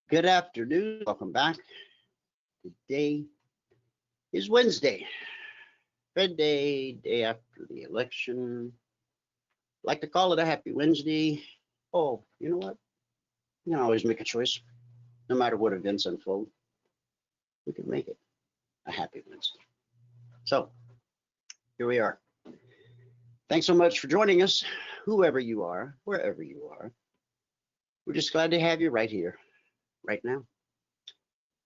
Good afternoon. Welcome back. Today is Wednesday, Fed Day, day after the election. I'd like to call it a happy Wednesday. Oh, you know what? You can always make a choice, no matter what events unfold. We can make it a happy Wednesday. So here we are. Thanks so much for joining us, whoever you are, wherever you are. We're just glad to have you right here, right now.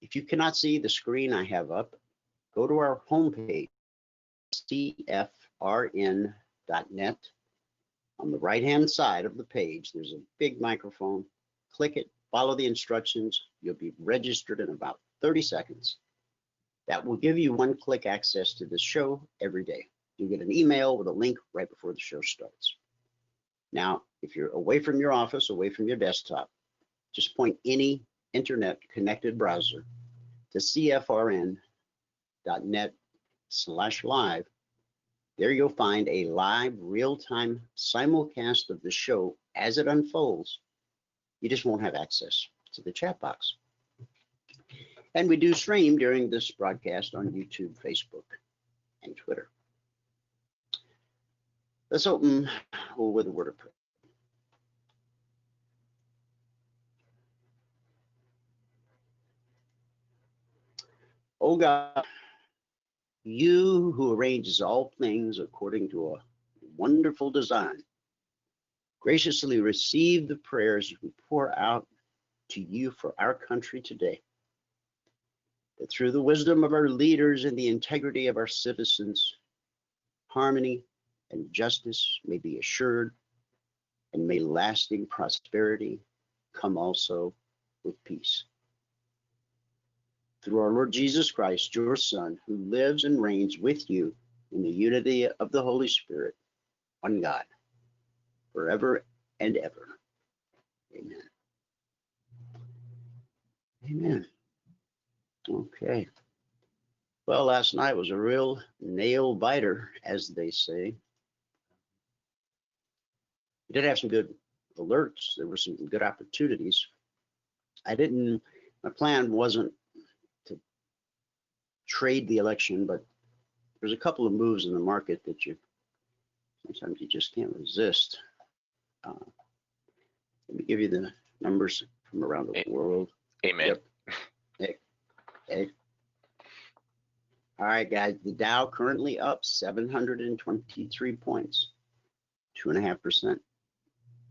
If you cannot see the screen I have up, go to our homepage, CFRN.net. On the right-hand side of the page, there's a big microphone. Click it, follow the instructions. You'll be registered in about 30 seconds. That will give you one-click access to the show every day. You'll get an email with a link right before the show starts. Now, if you're away from your office, away from your desktop, just point any internet-connected browser to cfrn.net/live. There you'll find a live, real-time simulcast of the show as it unfolds. You just won't have access to the chat box. And we do stream during this broadcast on YouTube, Facebook, and Twitter. Let's open with a word of prayer. Oh God, you who arranges all things according to a wonderful design, graciously receive the prayers we pour out to you for our country today. That through the wisdom of our leaders and the integrity of our citizens, harmony and justice may be assured, and may lasting prosperity come also with peace. Through our Lord Jesus Christ, your Son, who lives and reigns with you in the unity of the Holy Spirit, one God, forever and ever. Amen. Amen. Okay. Well, last night was a real nail biter, as they say. We did have some good alerts. There were some good opportunities. My plan wasn't to trade the election, but there's a couple of moves in the market that sometimes you just can't resist. Let me give you the numbers from around the world. Amen. Yep. Hey. All right, guys, the Dow currently up 723 points, 2.5%.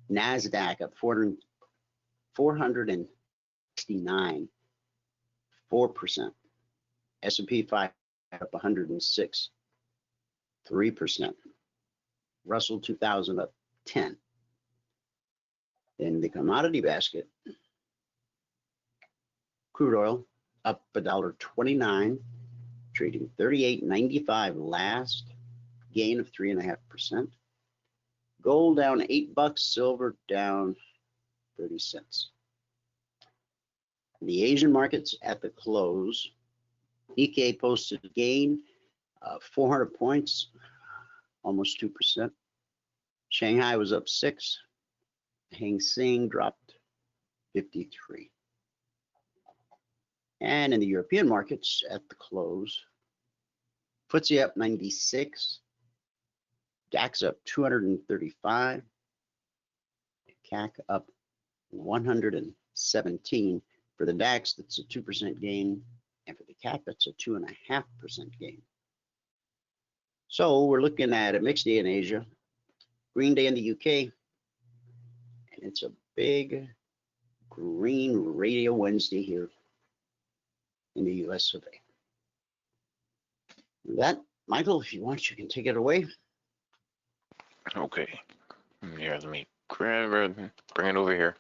NASDAQ up 469, 4%. S&P 5 up 106, 3%. Russell 2000 up 10. In the commodity basket, crude oil up $1.29, trading 38.95 last, gain of 3.5%. Gold down $8, silver down 30 cents. The Asian markets at the close, Nikkei posted a gain of 400 points, almost 2%. Shanghai was up 6. Hang Seng dropped 53. And in the European markets at the close, FTSE up 96, DAX up 235, CAC up 117. For the DAX, that's a 2% gain, and for the CAC, that's a 2.5% gain. So we're looking at a mixed day in Asia, green day in the UK, and it's a big green radio Wednesday here in the US of A. With that, Michael, if you want, you can take it away. Okay. Here, let me grab it, bring it over here.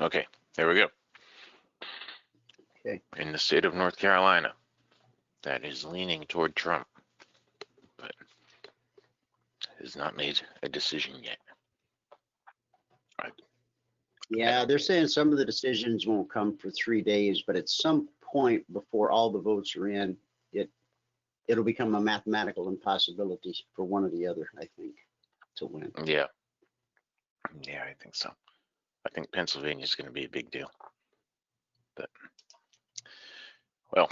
Okay, there we go. Okay. In the state of North Carolina, that is leaning toward Trump, but has not made a decision yet. Yeah, they're saying some of the decisions won't come for 3 days, but at some point before all the votes are in, it'll become a mathematical impossibility for one or the other, I think, to win. Yeah. Yeah, I think so. I think Pennsylvania is going to be a big deal. But, well.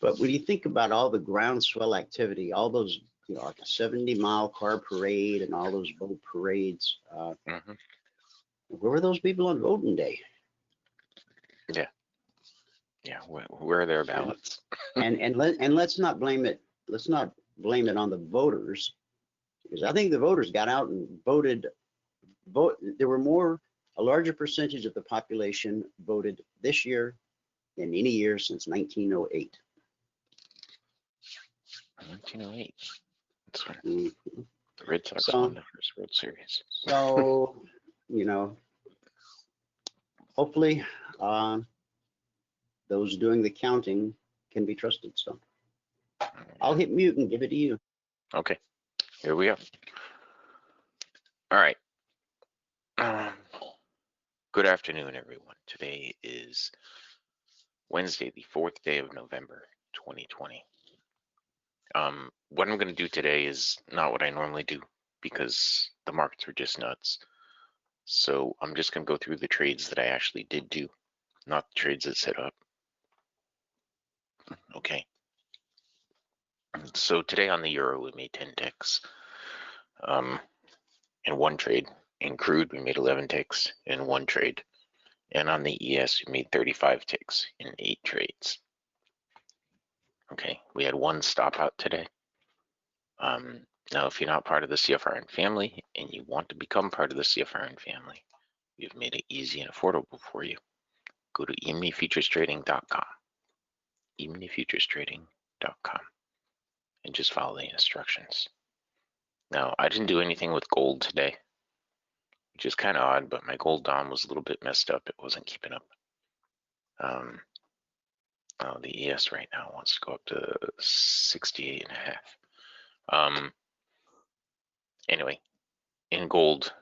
But when you think about all the groundswell activity, all those, you know, like a 70-mile car parade and all those boat parades, where were those people on voting day? Yeah. Yeah, where are their ballots? And let's not blame it. Let's not blame it on the voters, because I think the voters got out and voted. There were a larger percentage of the population voted this year than any year since 1908. 1908. That's when Mm-hmm. the Red Sox won the first World Series. So, you know, hopefully those doing the counting can be trusted. So I'll hit mute and give it to you. Okay, here we go. All right. Good afternoon, everyone. Today is Wednesday, the 4th day of November, 2020. What I'm going to do today is not what I normally do because the markets were just nuts. So I'm just going to go through the trades that I actually did do, not the trades that set up. Okay. So today on the euro, we made 10 ticks in one trade. In crude, we made 11 ticks in one trade. And on the ES, we made 35 ticks in 8 trades. Okay, we had one stop out today. Now, if you're not part of the CFRN family and you want to become part of the CFRN family, we've made it easy and affordable for you. Go to eminifuturestrading.com, eminifuturestrading.com, and just follow the instructions. Now, I didn't do anything with gold today, which is kind of odd, but my gold DOM was a little bit messed up. It wasn't keeping up. The ES right now wants to go up to 68.5. Anyway, in gold,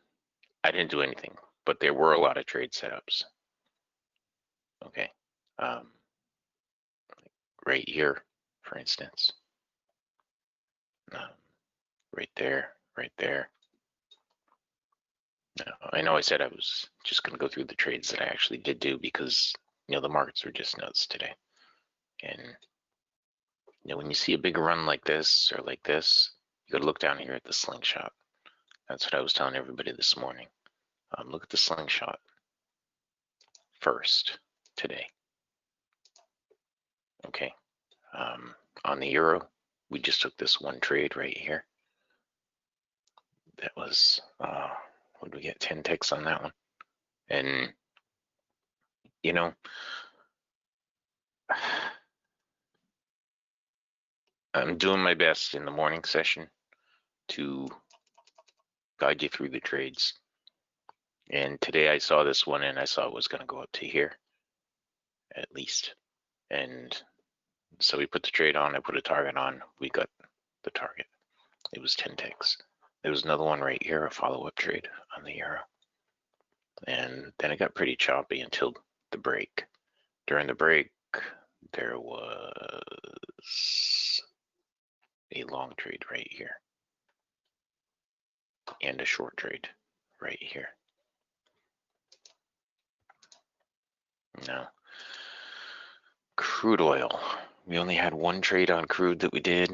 I didn't do anything, but there were a lot of trade setups. Okay, right here, for instance, right there, right there. I know I said I was just going to go through the trades that I actually did do because, you know, the markets were just nuts today. And, you know, when you see a big run like this or like this, you got to look down here at the slingshot. That's what I was telling everybody this morning. Look at the slingshot first today. Okay. On the euro, we just took this one trade right here. That was, what did we get? 10 ticks on that one. And, you know, I'm doing my best in the morning session to guide you through the trades. And today I saw this one and I saw it was going to go up to here, at least. And so we put the trade on, I put a target on, we got the target. It was 10 ticks. There was another one right here, a follow-up trade on the euro. And then it got pretty choppy until the break. During the break, there was a long trade right here and a short trade right here. Now, crude oil. We only had one trade on crude that we did,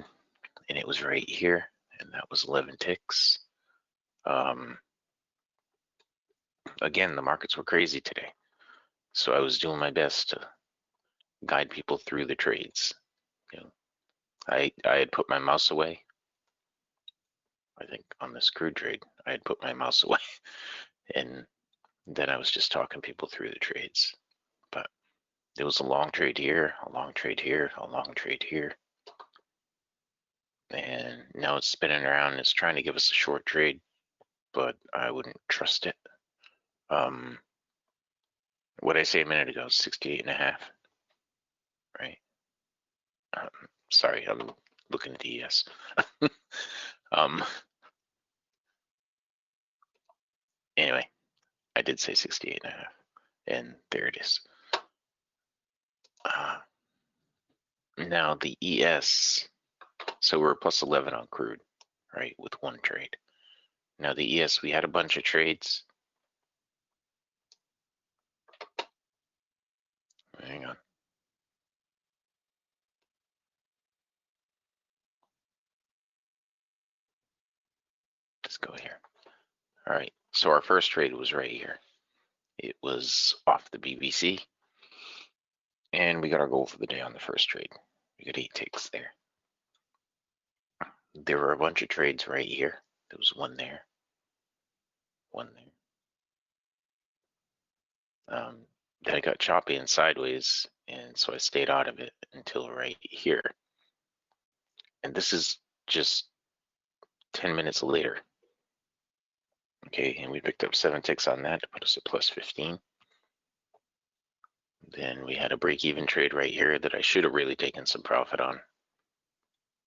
and it was right here, and that was 11 ticks. Again, the markets were crazy today, so I was doing my best to guide people through the trades. You know, I had put my mouse away. I think on this crude trade, I had put my mouse away, and then I was just talking people through the trades. But there was a long trade here, a long trade here, a long trade here. And now it's spinning around and it's trying to give us a short trade, but I wouldn't trust it. What did I say a minute ago, 68.5, right? Sorry, I'm looking at the ES. Anyway, I did say 68.5, and there it is. Now the ES, so we're plus 11 on crude, right, with one trade. Now the ES, we had a bunch of trades. Hang on. Let's go here. All right, so our first trade was right here. It was off the BBC, and we got our goal for the day on the first trade. We got 8 ticks there. There were a bunch of trades right here. There was one there, one there. Then I got choppy and sideways, and so I stayed out of it until right here. And this is just 10 minutes later. Okay, and we picked up 7 ticks on that to put us at plus 15. Then we had a break-even trade right here that I should have really taken some profit on,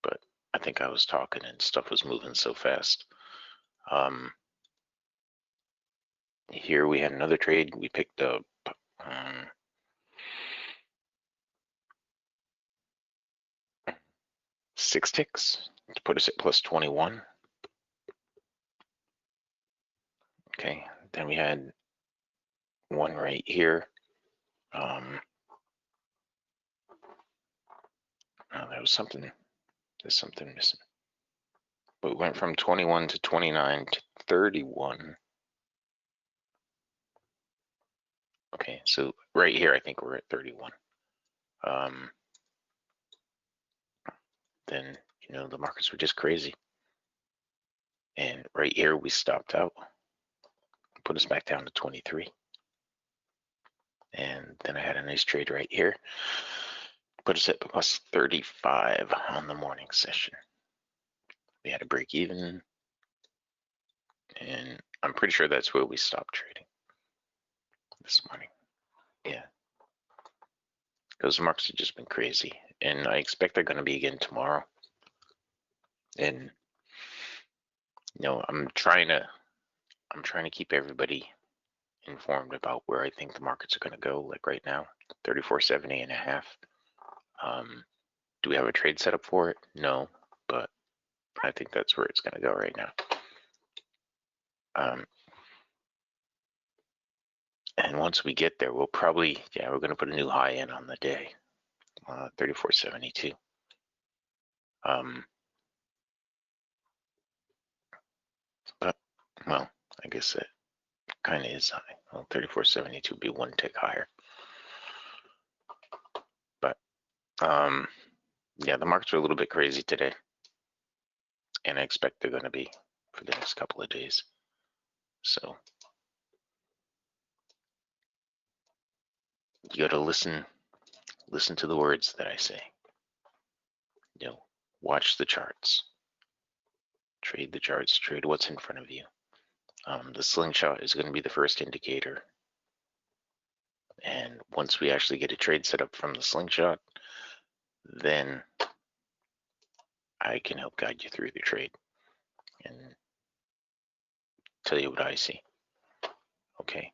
but I think I was talking and stuff was moving so fast. Here we had another trade. We picked up 6 ticks to put us at plus 21. Okay, then we had one right here. Oh, there's something missing. But we went from 21 to 29 to 31. Okay, so right here, I think we're at 31. Then, you know, the markets were just crazy. And right here, we stopped out, put us back down to 23. And then I had a nice trade right here, put us at plus 35 on the morning session. We had a break even, and I'm pretty sure that's where we stopped trading this morning. Yeah, because the markets have just been crazy, and I expect they're going to be again tomorrow. And you know, I'm trying to keep everybody informed about where I think the markets are going to go. Like right now, 34.70 and a half. Do we have a trade set up for it? No, but I think that's where it's going to go right now. And once we get there, we'll probably, yeah, we're going to put a new high in on the day, 34.72. But, well, I guess it kind of is high. Well, 34.72 would be 1 tick higher. But, yeah, the markets are a little bit crazy today. And I expect they're going to be for the next couple of days. So, you got to listen to the words that I say. You know, watch the charts. Trade the charts, trade what's in front of you. The slingshot is going to be the first indicator. And once we actually get a trade set up from the slingshot, then I can help guide you through the trade and tell you what I see. Okay.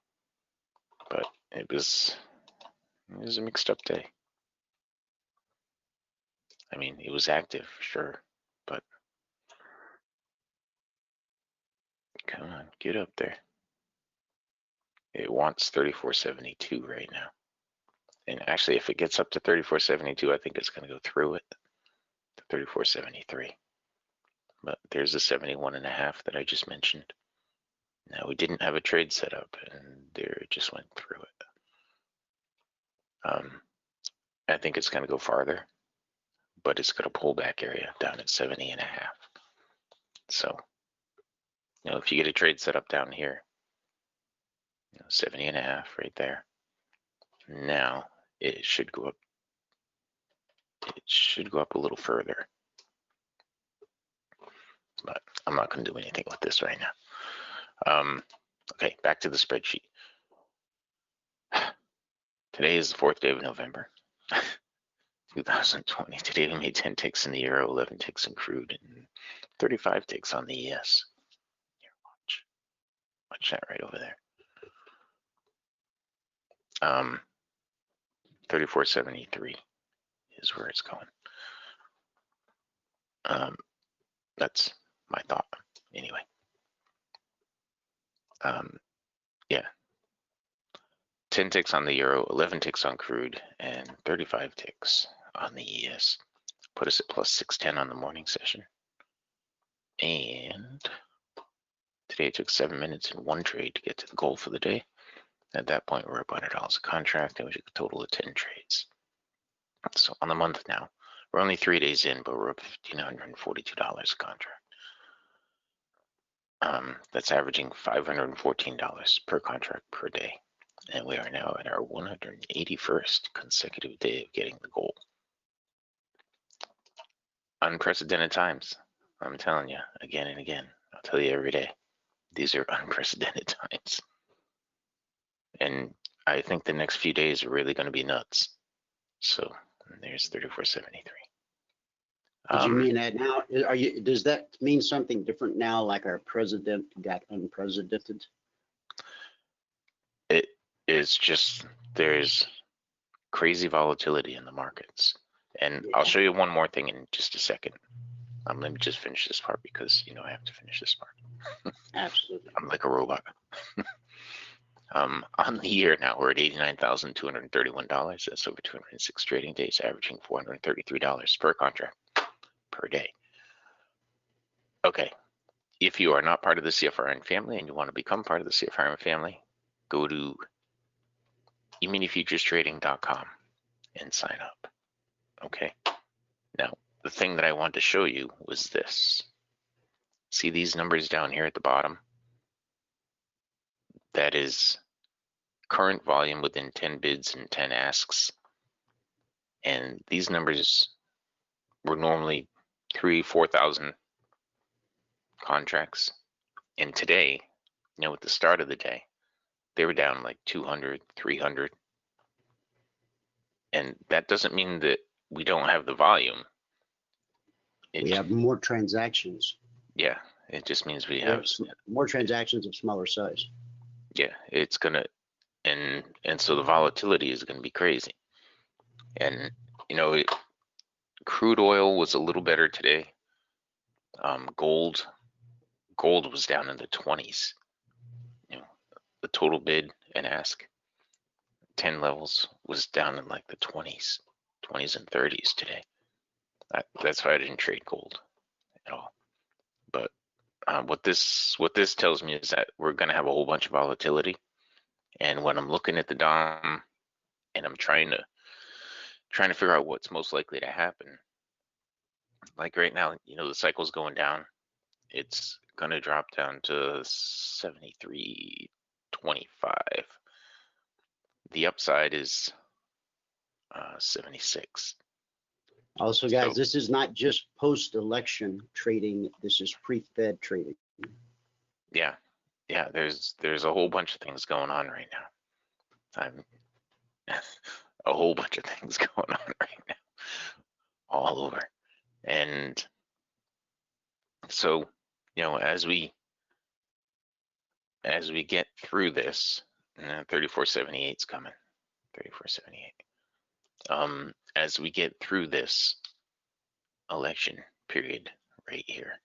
But it was a mixed up day. I mean, it was active, sure, but come on, get up there. It wants 34.72 right now. And actually, if it gets up to 34.72, I think it's going to go through it to 34.73. But there's the 71.5 that I just mentioned. Now, we didn't have a trade set up, and there it just went through it. I think it's going to go farther, but it's got a pullback area down at 70.5. So, you know, if you get a trade set up down here, you know, 70.5 right there. Now it should go up. It should go up a little further, but I'm not going to do anything with this right now. Okay, back to the spreadsheet. Today is the 4th day of November, 2020. Today we made 10 ticks in the euro, 11 ticks in crude, and 35 ticks on the ES. Here, watch that right over there. 34.73 is where it's going. That's my thought anyway. Yeah, 10 ticks on the euro, 11 ticks on crude, and 35 ticks on the ES. Put us at plus 610 on the morning session. And today it took 7 minutes in one trade to get to the goal for the day. At that point, we're up $100 a contract, and we took a total of 10 trades. So on the month now, we're only 3 days in, but we're up $1,542 a contract. That's averaging $514 per contract per day. And we are now at our 181st consecutive day of getting the goal. Unprecedented times. I'm telling you again and again. I'll tell you every day. These are unprecedented times. And I think the next few days are really going to be nuts. So there's 3473. Did you mean that now? Does that mean something different now, like our president got unprecedented? It is just, there's crazy volatility in the markets. And Yeah. I'll show you one more thing in just a second. Let me just finish this part because, I have to finish this part. Absolutely. I'm like a robot. On the year now, we're at $89,231. That's over 206 trading days, averaging $433 per contract per day. Okay, if you are not part of the CFRN family and you want to become part of the CFRN family, go to EminiFuturesTrading.com and sign up. Okay, now the thing that I wanted to show you was this. See these numbers down here at the bottom? That is current volume within 10 bids and 10 asks. And these numbers were normally 4,000 contracts. And today, at the start of the day, they were down like 200, 300. And that doesn't mean that we don't have the volume. We have more transactions. Yeah, it just means we have more transactions of smaller size. Yeah, it's gonna, and so the volatility is gonna be crazy. And crude oil was a little better today. Gold was down in the 20s. The total bid and ask 10 levels was down in like the 20s and 30s today. That's why I didn't trade gold at all. But what this tells me is that we're gonna have a whole bunch of volatility. And when I'm looking at the DOM and I'm trying to figure out what's most likely to happen, like right now, the cycle's going down. It's gonna drop down to 73.25. The upside is 76. Also, guys, this is not just post-election trading. This is pre-Fed trading. Yeah, there's a whole bunch of things going on right now. A whole bunch of things going on right now, all over. And so, as we get through this, 3478 is coming. 3478. As we get through this election period right here,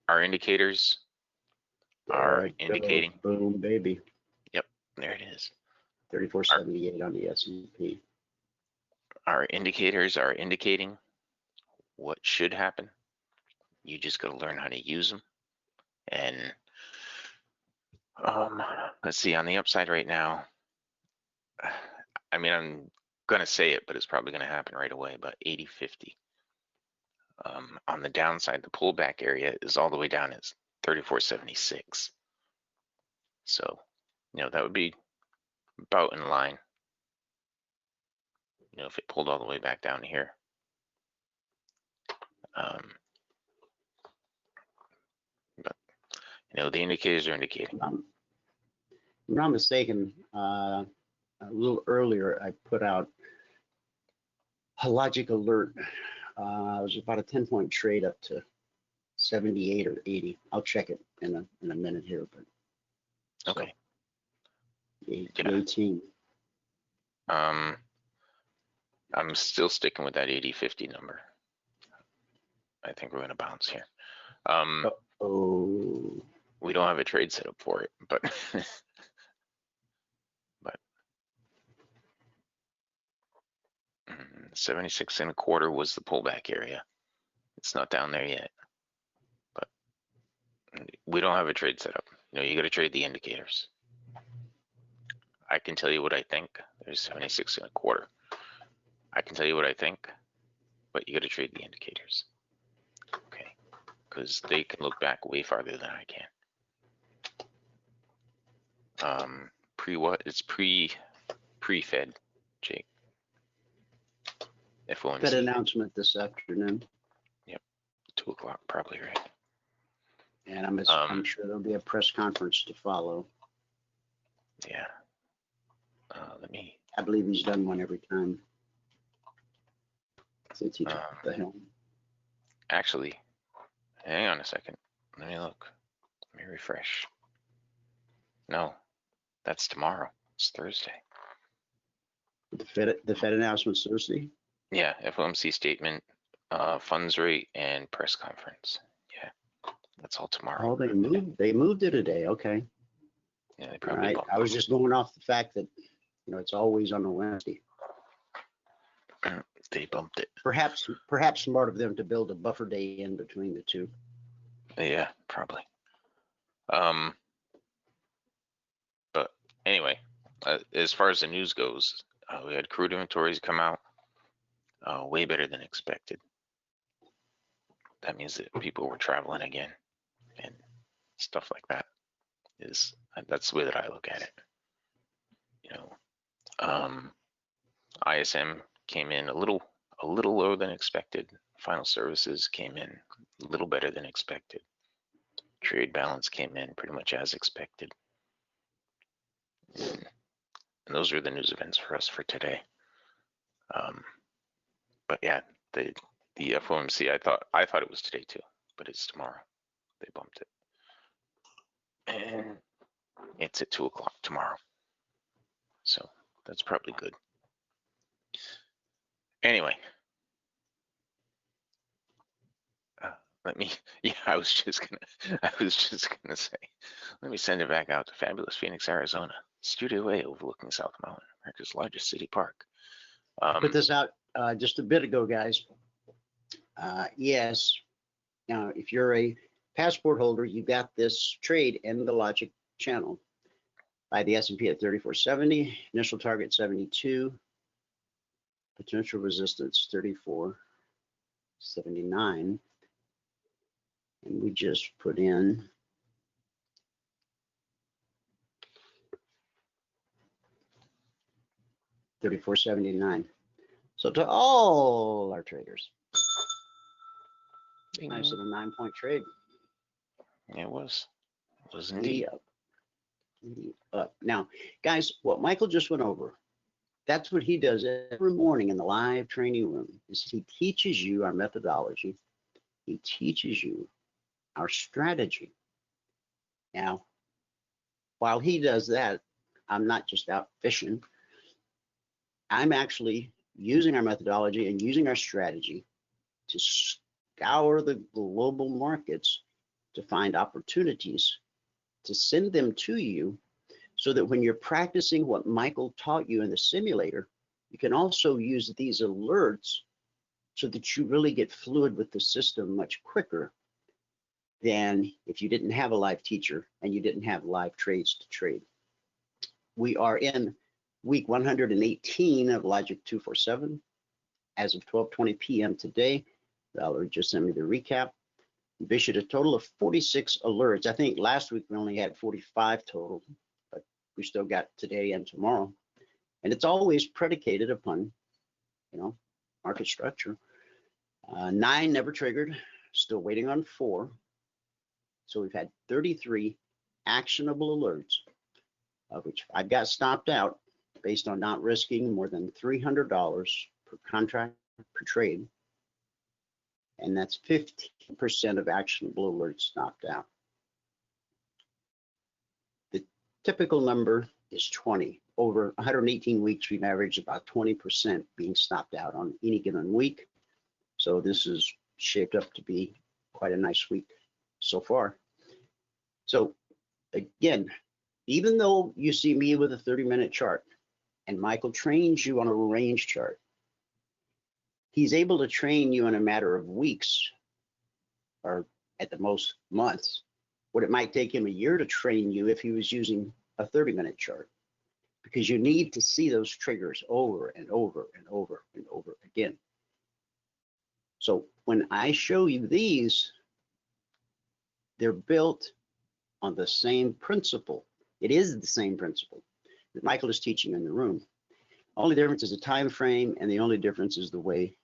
our indicators are indicating. Boom, baby. Yep, there it is. 3478 on the S&P. Our indicators are indicating what should happen. You just got to learn how to use them. And let's see, on the upside right now, I mean, I'm gonna say it, but it's probably gonna happen right away, but 80.50. On the downside, the pullback area is all the way down at 34.76. So, that would be about in line. If it pulled all the way back down here. But the indicators are indicating. If I'm not mistaken, a little earlier I put out a logic alert. It was about a 10-point trade up to 78 or 80. I'll check it in a minute here, but okay. So, 18. I'm still sticking with that 80.50 number. I think we're going to bounce here. Oh, We don't have a trade set up for it, but but 76.25 was the pullback area. It's not down there yet, but we don't have a trade set up. You know, you got to trade the indicators. I can tell you what I think. There's 76.25. I can tell you what I think, but you got to trade the indicators. Okay, because they can look back way farther than I can. Pre what? It's pre-Fed, Jake. FOMC. Fed announcement this afternoon. Yep, 2 o'clock probably, right? And I'm sure there'll be a press conference to follow. Yeah. I believe he's done one every time since he took the helm. Actually, hang on a second. Let me look. Let me refresh. No, that's tomorrow. It's Thursday. The Fed announcement's Thursday? Yeah, FOMC statement, funds rate, and press conference. Yeah, that's all tomorrow. Oh, they moved it a day. Okay. Yeah, they All probably right. bumped I was it. just going off the fact that, you know, it's always on a Wednesday. They bumped it. Perhaps smart of them to build a buffer day in between the two. Yeah, probably. But anyway, as far as the news goes, we had crude inventories come out way better than expected. That means that people were traveling again and stuff like that. That's the way that I look at it. You know, ISM came in a little lower than expected. Final services came in a little better than expected. Trade balance came in pretty much as expected. And those are the news events for us for today. But yeah, the FOMC, I thought it was today too, but it's tomorrow. They bumped it. And it's at 2 o'clock tomorrow. So that's probably good. Anyway, I was just gonna say, let me send it back out to fabulous Phoenix, Arizona, Studio A overlooking South Mountain, America's largest city park. Put this out just a bit ago, guys. Yes. Now, if you're a passport holder, you got this trade in the logic channel by the S&P at 3470, initial target 72, potential resistance 3479, and we just put in $34.79. So to all our traders, nice little 9-point trade. It was indeed. Indeed up. Now, guys, what Michael just went over, that's what he does every morning in the live training room, is he teaches you our methodology. He teaches you our strategy. Now, while he does that, I'm not just out fishing. I'm actually using our methodology and using our strategy to scour the global markets to find opportunities, to send them to you, so that when you're practicing what Michael taught you in the simulator, you can also use these alerts so that you really get fluid with the system much quicker than if you didn't have a live teacher and you didn't have live trades to trade. We are in week 118 of Logic 247. As of 12:20 p.m. today, Valerie just sent me the recap. We've issued a total of 46 alerts. I think last week we only had 45 total, but we still got today and tomorrow. And it's always predicated upon, you know, market structure. 9 never triggered, still waiting on 4. So we've had 33 actionable alerts, of which I've got stopped out based on not risking more than $300 per contract per trade. And that's 15% of actionable alerts stopped out. The typical number is 20. Over 118 weeks, we've averaged about 20% being stopped out on any given week. So this is shaped up to be quite a nice week so far. So again, even though you see me with a 30-minute chart and Michael trains you on a range chart, he's able to train you in a matter of weeks or at the most months, what it might take him a year to train you if he was using a 30-minute chart, because you need to see those triggers over and over and over and over again. So when I show you these, they're built on the same principle. It is the same principle that Michael is teaching in the room. Only difference is the time frame, and the only difference is the way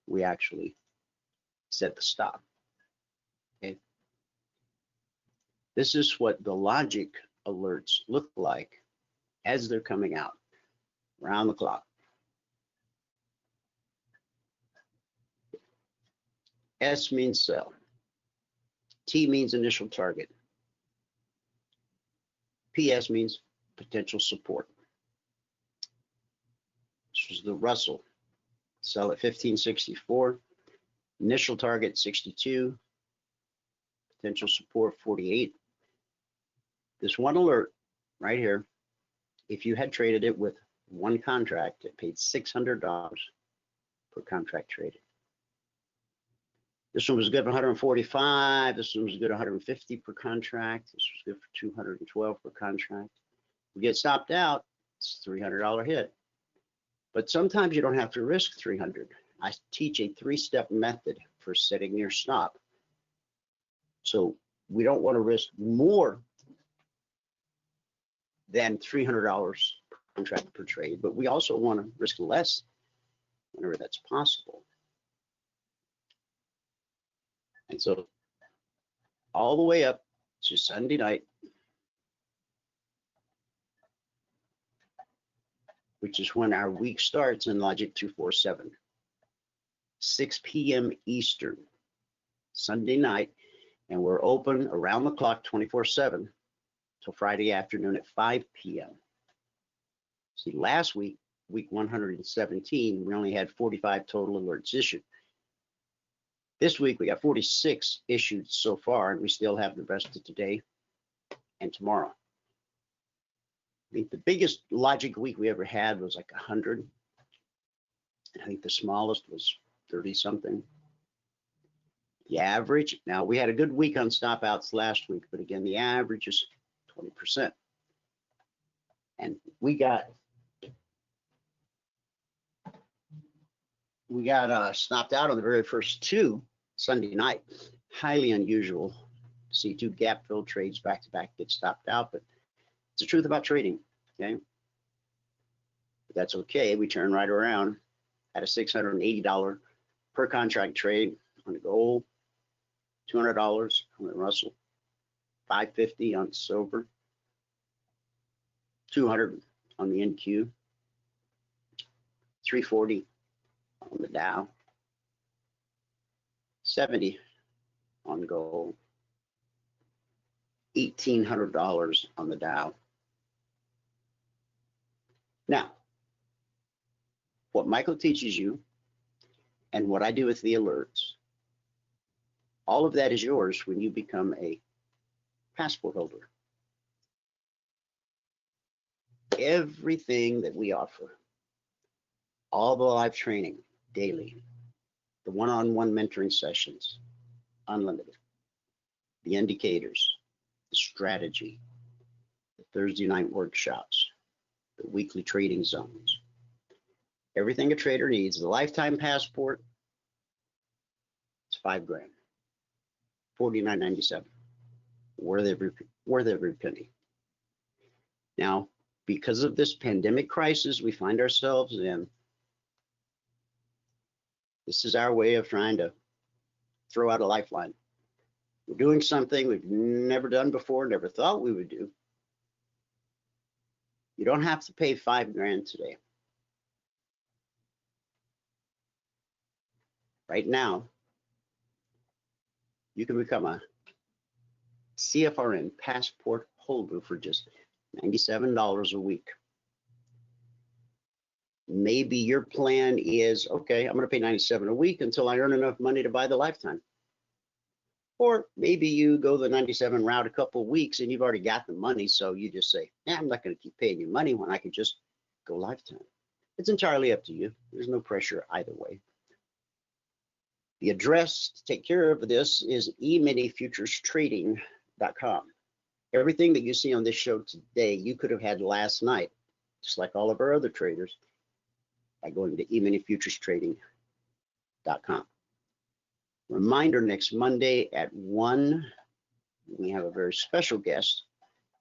we actually set the stop. Okay. This is what the logic alerts look like as they're coming out around the clock. S means sell. T means initial target. PS means potential support. This was the Russell. Sell at 1564. Initial target 62. Potential support 48. This one alert right here, if you had traded it with one contract, it paid $600 per contract traded. This one was good for 145. This one was good 150 per contract. This was good for 212 per contract. We get stopped out, it's a $300 hit. But sometimes you don't have to risk 300. I teach a 3-step method for setting your stop. So we don't want to risk more than $300 per contract per trade, but we also want to risk less whenever that's possible. And so all the way up to Sunday night, which is when our week starts in Logic 247, 6 p.m. Eastern, Sunday night, and we're open around the clock 24/7 till Friday afternoon at 5 p.m. See, last week, week 117, we only had 45 total alerts issued. This week, we got 46 issued so far, and we still have the rest of today and tomorrow. I think the biggest logic week we ever had was like 100. I think the smallest was 30 something. The average, now we had a good week on stop outs last week, but again, the average is 20%. And we got stopped out on the very first two Sunday night. Highly unusual to see two gap fill trades back to back get stopped out, but it's the truth about trading, okay? But that's okay. We turn right around at a $680 per contract trade on the gold, $200 on the Russell, $550 on silver, $200 on the NQ, $340 on the Dow, $70 on gold, $1,800 on the Dow. Now, what Michael teaches you and what I do with the alerts, all of that is yours when you become a passport holder. Everything that we offer, all the live training daily, the one-on-one mentoring sessions, unlimited, the indicators, the strategy, the Thursday night workshops, the weekly trading zones, everything a trader needs, the lifetime passport, it's $5 grand, $49.97, worth every penny. Now, because of this pandemic crisis we find ourselves in, this is our way of trying to throw out a lifeline. We're doing something we've never done before, never thought we would do. You don't have to pay $5 grand today. Right now, you can become a CFRN passport holder for just $97 a week. Maybe your plan is, okay, I'm going to pay $97 a week until I earn enough money to buy the lifetime. Or maybe you go the 97 route a couple of weeks and you've already got the money, so you just say, yeah, I'm not going to keep paying you money when I can just go lifetime. It's entirely up to you. There's no pressure either way. The address to take care of this is eminifuturestrading.com. Everything that you see on this show today, you could have had last night, just like all of our other traders, by going to eminifuturestrading.com. Reminder, next Monday at 1, we have a very special guest,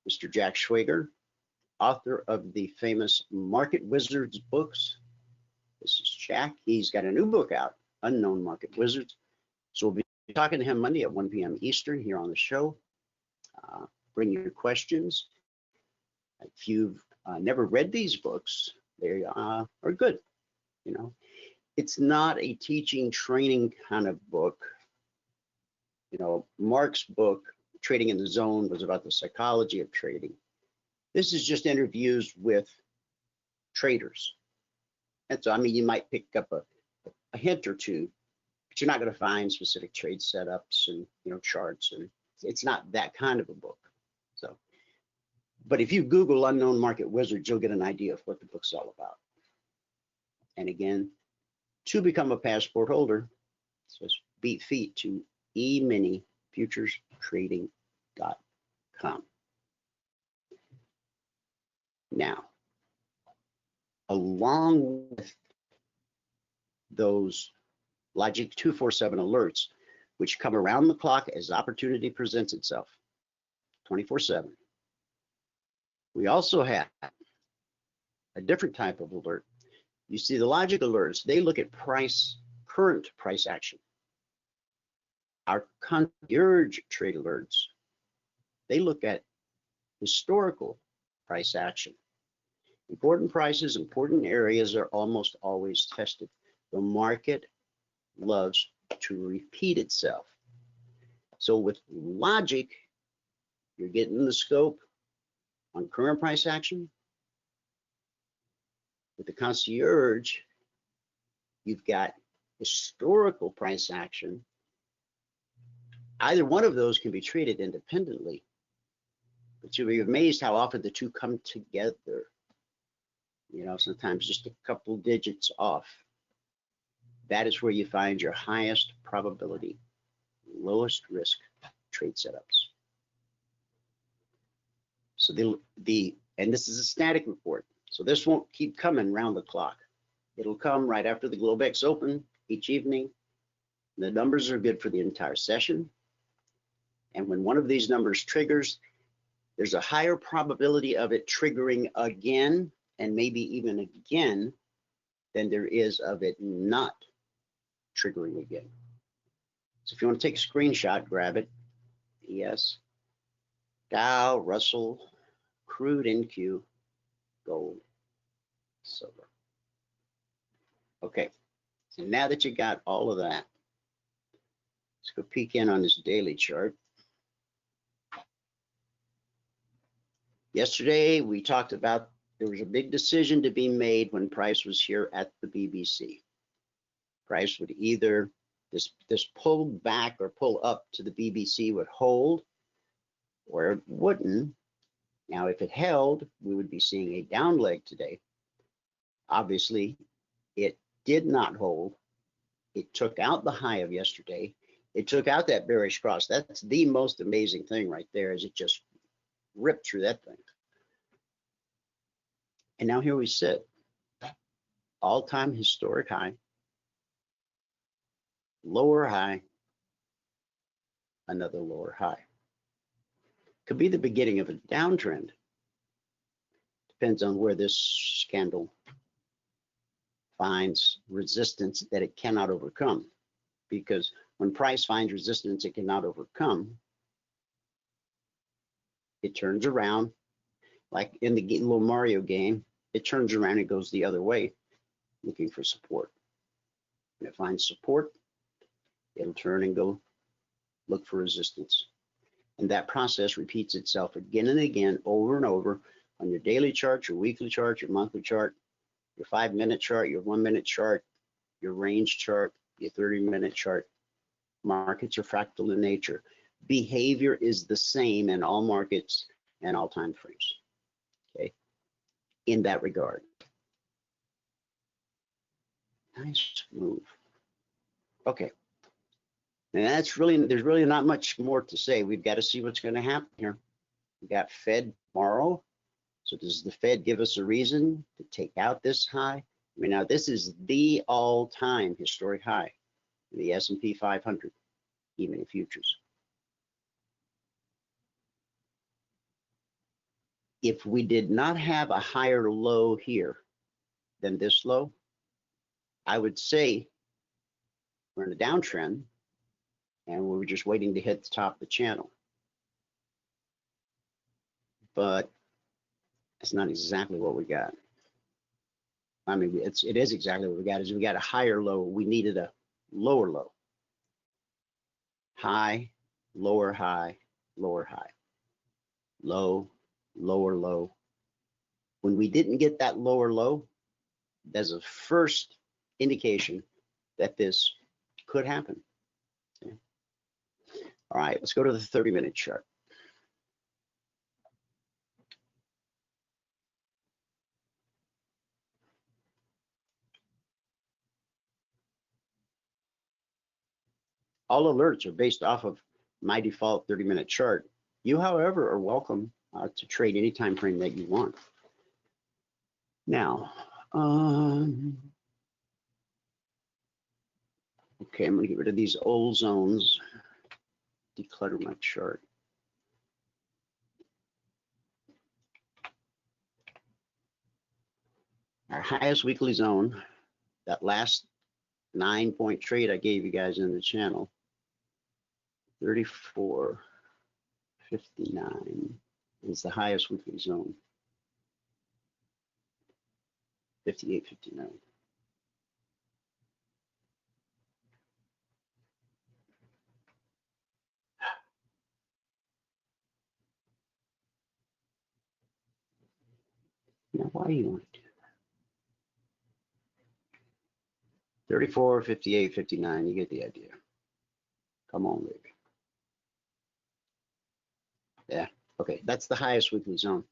Mr. Jack Schwager, author of the famous Market Wizards books. This is Jack. He's got a new book out, Unknown Market Wizards. So we'll be talking to him Monday at 1 p.m. Eastern here on the show. Bring your questions. If you've never read these books, they are good. You know, it's not a teaching training kind of book. You know, Mark's book, Trading in the Zone, was about the psychology of trading. This is just interviews with traders. And so, I mean, you might pick up a hint or two, but you're not going to find specific trade setups and, you know, charts. And it's not that kind of a book. So, but if you Google Unknown Market Wizards, you'll get an idea of what the book's all about. And again, to become a passport holder, just beat feet to eminifuturestrading.com. Now, along with those Logic 247 alerts, which come around the clock as opportunity presents itself, 24/7, we also have a different type of alert. You see the logic alerts, they look at current price action. Our Concierge Trade Alerts, they look at historical price action. Important prices, important areas are almost always tested. The market loves to repeat itself. So with logic, you're getting the scope on current price action. With the Concierge, you've got historical price action. Either one of those can be treated independently, but you'll be amazed how often the two come together. You know, sometimes just a couple digits off. That is where you find your highest probability, lowest risk trade setups. So and this is a static report. So this won't keep coming round the clock. It'll come right after the Globex open each evening. The numbers are good for the entire session. And when one of these numbers triggers, there's a higher probability of it triggering again, and maybe even again, than there is of it not triggering again. So if you want to take a screenshot, grab it. Yes. Dow, Russell, Crude NQ, gold, silver. Okay, so now that you got all of that, let's go peek in on this daily chart. Yesterday, we talked about there was a big decision to be made when price was here at the BBC. Price would either, this pull back or pull up to the BBC would hold, or it wouldn't. Now, if it held, we would be seeing a down leg today. Obviously, it did not hold. It took out the high of yesterday. It took out that bearish cross. That's the most amazing thing right there, is it just ripped through that thing. And now here we sit, all-time historic high, lower high, another lower high. Could be the beginning of a downtrend. Depends on where this candle finds resistance that it cannot overcome. Because when price finds resistance it cannot overcome, it turns around, like in the little Mario game, it turns around and goes the other way, looking for support. When it finds support, it'll turn and go look for resistance. And that process repeats itself again and again, over and over, on your daily chart, your weekly chart, your monthly chart, your 5-minute chart, your 1-minute chart, your range chart, your 30-minute chart. Markets are fractal in nature. Behavior is the same in all markets and all time frames, okay, in that regard. Nice move. Okay. And that's really, there's really not much more to say. We've got to see what's going to happen here. We got Fed tomorrow. So does the Fed give us a reason to take out this high? I mean, now this is the all-time historic high, the S&P 500, Emini Futures. If we did not have a higher low here than this low, I would say we're in a downtrend and we were just waiting to hit the top of the channel. But it's not exactly what we got. I mean, it is exactly what we got. Is we got a higher low. We needed a lower low. High, lower high, lower high. Low, lower low. When we didn't get that lower low, that's a first indication that this could happen. Okay. All right, let's go to the 30-minute chart. All alerts are based off of my default 30-minute chart. You, however, are welcome to trade any time frame that you want. Now, okay, I'm gonna get rid of these old zones, declutter my chart. Our highest weekly zone, that last 9-point trade I gave you guys in the channel, 34.59 is the highest weekly zone. 58.59. Now, why do you want to do that? 34, 58, 59, you get the idea. Come on, baby. Yeah, okay, that's the highest weekly zone.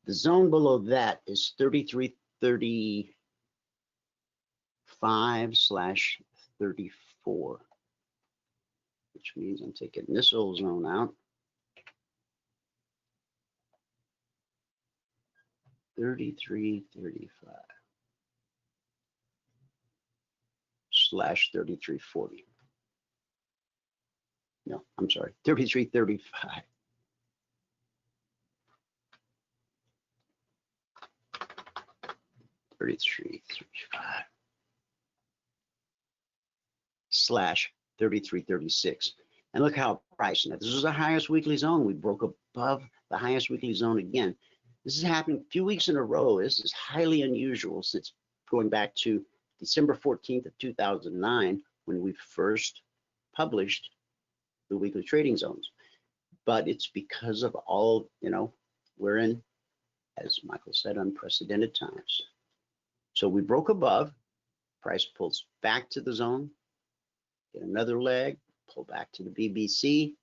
The zone below that is 33.35/34, which means I'm taking this old zone out. 33.35/33.40. No, I'm sorry, 33.35. 33.35/33.36. And look how price. Now, this is the highest weekly zone. We broke above the highest weekly zone again. This is happening a few weeks in a row. This is highly unusual since going back to December 14th of 2009 when we first published the weekly trading zones. But it's because of all, you know, we're in, as Michael said, unprecedented times. So we broke above, price pulls back to the zone, get another leg, pull back to the BBC,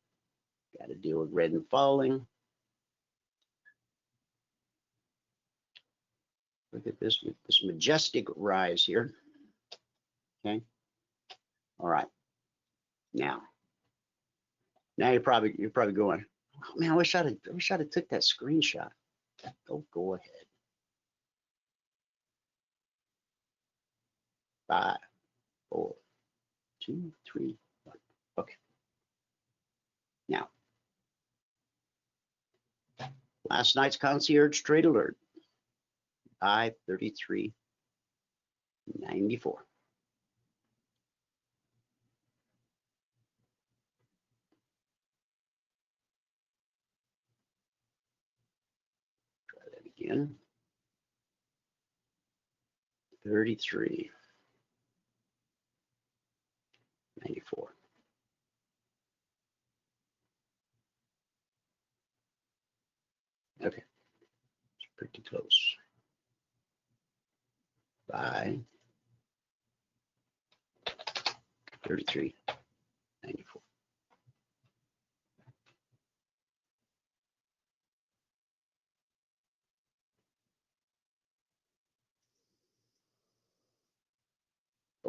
got to deal with red and falling. Look at this majestic rise here. Okay. All right. Now you're probably going, oh man, I wish I'd have took that screenshot. Oh, go ahead. 5, 4, 2, 3, 1. Okay. Now, last night's Concierge Trade Alert, 533.94. Try that again. 33.94. Okay, it's pretty close. By 33.94.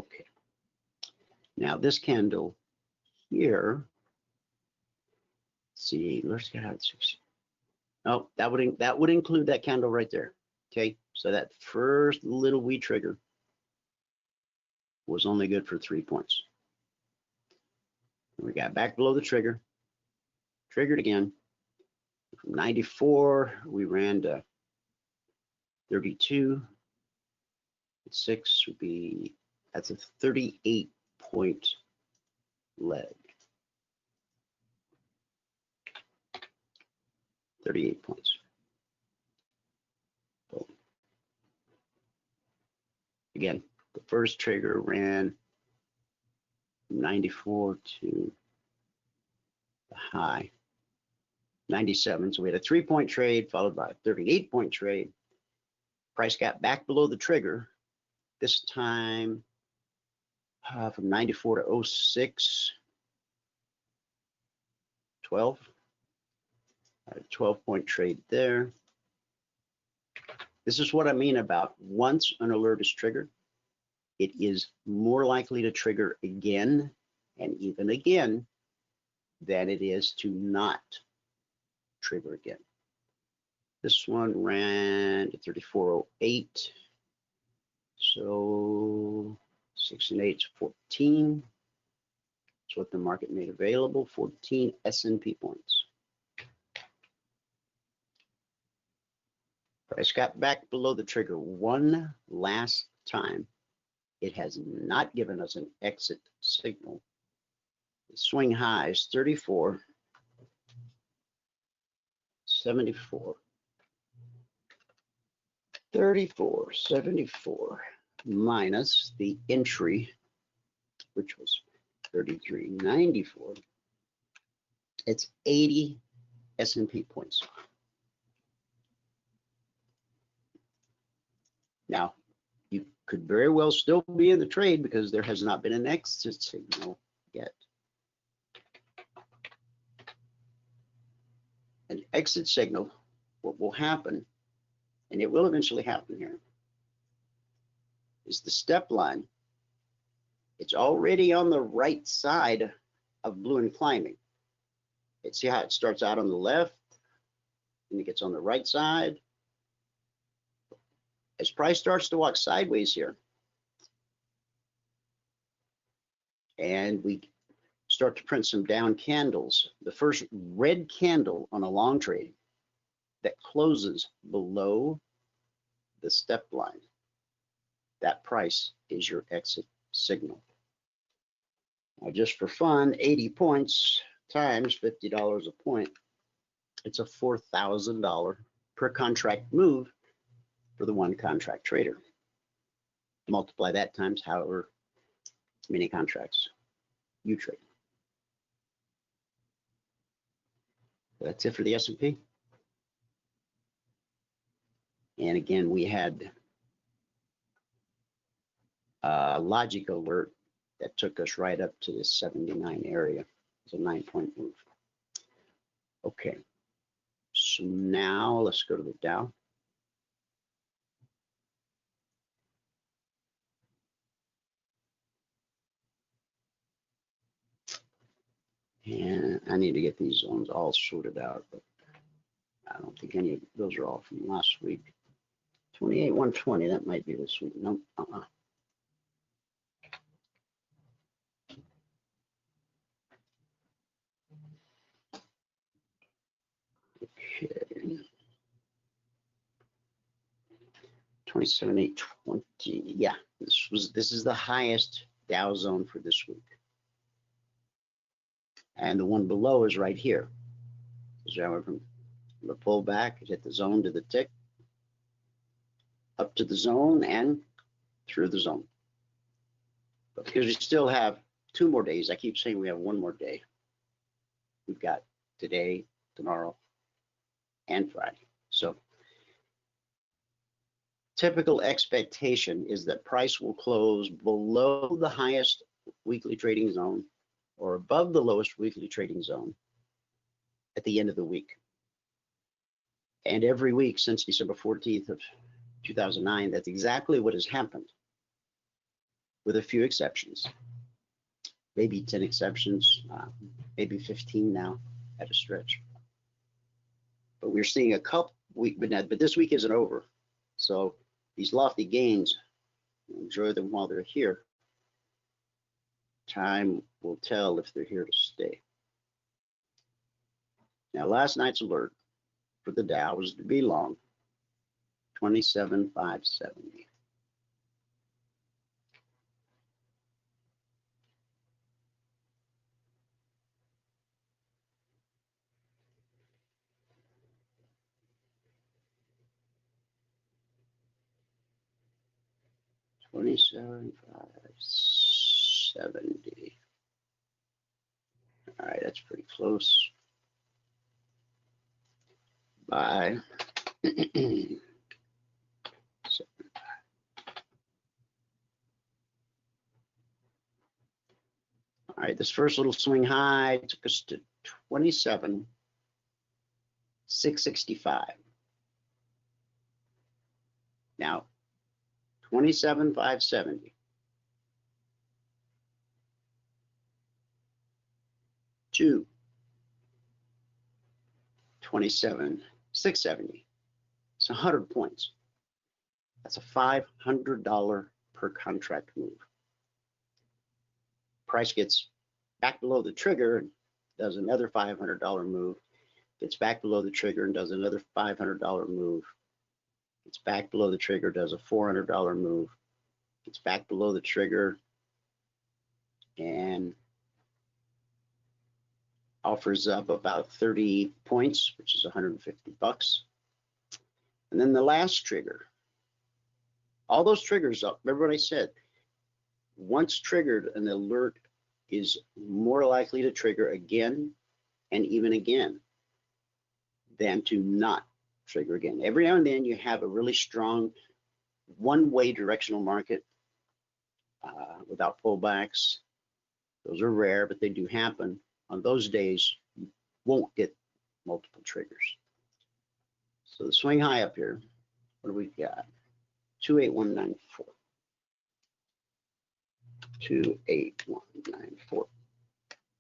Okay. Now this candle here, let's see, let's get out 6. Oh, that would include that candle right there. Okay, so that first little wee trigger was only good for 3 points. We got back below the trigger, triggered again. From 94, we ran to 32. 6 would be, that's a 38-point leg. 38 points. Boom. Again, the first trigger ran from 94 to the high, 97. So we had a 3-point trade followed by a 38-point trade. Price got back below the trigger. This time from 94 to 06, 12. A 12-point trade there. This is what I mean about once an alert is triggered, it is more likely to trigger again and even again than it is to not trigger again. This one ran to 34.08. So 6 and 8 is 14. That's what the market made available, 14 S&P points. Price got back below the trigger one last time. It has not given us an exit signal. The swing high is 34, 74, 34, 74 minus the entry, which was 33.94. It's 80 S&P points. Now, you could very well still be in the trade because there has not been an exit signal yet. An exit signal, what will happen, and it will eventually happen here, is the step line. It's already on the right side of blue and climbing. See how it starts out on the left and it gets on the right side. As price starts to walk sideways here and we start to print some down candles, the first red candle on a long trade that closes below the step line, that price is your exit signal. Now, just for fun, 80 points times $50 a point, it's a $4,000 per contract move for the one contract trader. Multiply that times however many contracts you trade. That's it for the S&P. And again, we had a logic alert that took us right up to this 79 area. It's a 9-point move. Okay, so now let's go to the Dow. And I need to get these zones all sorted out, but I don't think any of those are all from last week. 28,120, that might be this week. Nope. Okay. 27,820. Yeah, this is the highest Dow zone for this week. And the one below is right here. So I went from the pullback, hit the zone to the tick, up to the zone and through the zone. But because we still have 2 more days, I keep saying we have 1 more day. We've got today, tomorrow, and Friday. So typical expectation is that price will close below the highest weekly trading zone or above the lowest weekly trading zone at the end of the week. And every week since December 14th of 2009, that's exactly what has happened. with a few exceptions. Maybe 10 exceptions, maybe 15 now at a stretch. But we're seeing a couple, but this week isn't over. So these lofty gains, enjoy them while they're here. Time will tell if they're here to stay. Now, last night's alert for the Dow was to be long, 27,570. $27,570. All right, that's pretty close. Buy. All right, this first little swing high took us to 27,665. Now, 27,570 to 27,670. It's 100 points. That's a $500 per contract move. Price gets back below the trigger and does another $500 move. Gets back below the trigger and does another $500 move. Gets back below the trigger, does a $400 move. Gets back below the trigger and offers up about 30 points, which is 150 bucks. And then the last trigger, all those triggers, remember what I said, once triggered, an alert is more likely to trigger again and even again than to not trigger again. Every now and then you have a really strong one-way directional market without pullbacks. Those are rare, but they do happen. On those days, you won't get multiple triggers. So the swing high up here, what do we got? 28194. 28194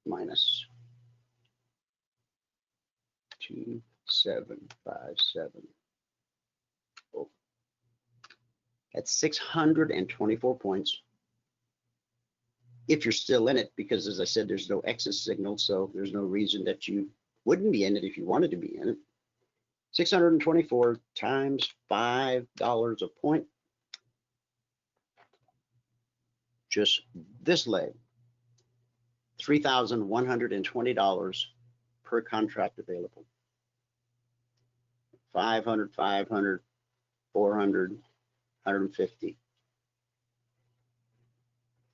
minus 2757. Oh. That's 624 points. If you're still in it, because as I said, there's no exit signal, so there's no reason that you wouldn't be in it if you wanted to be in it. 624 times $5 a point. Just this leg, $3,120 per contract available. 500, 500, 400, 150,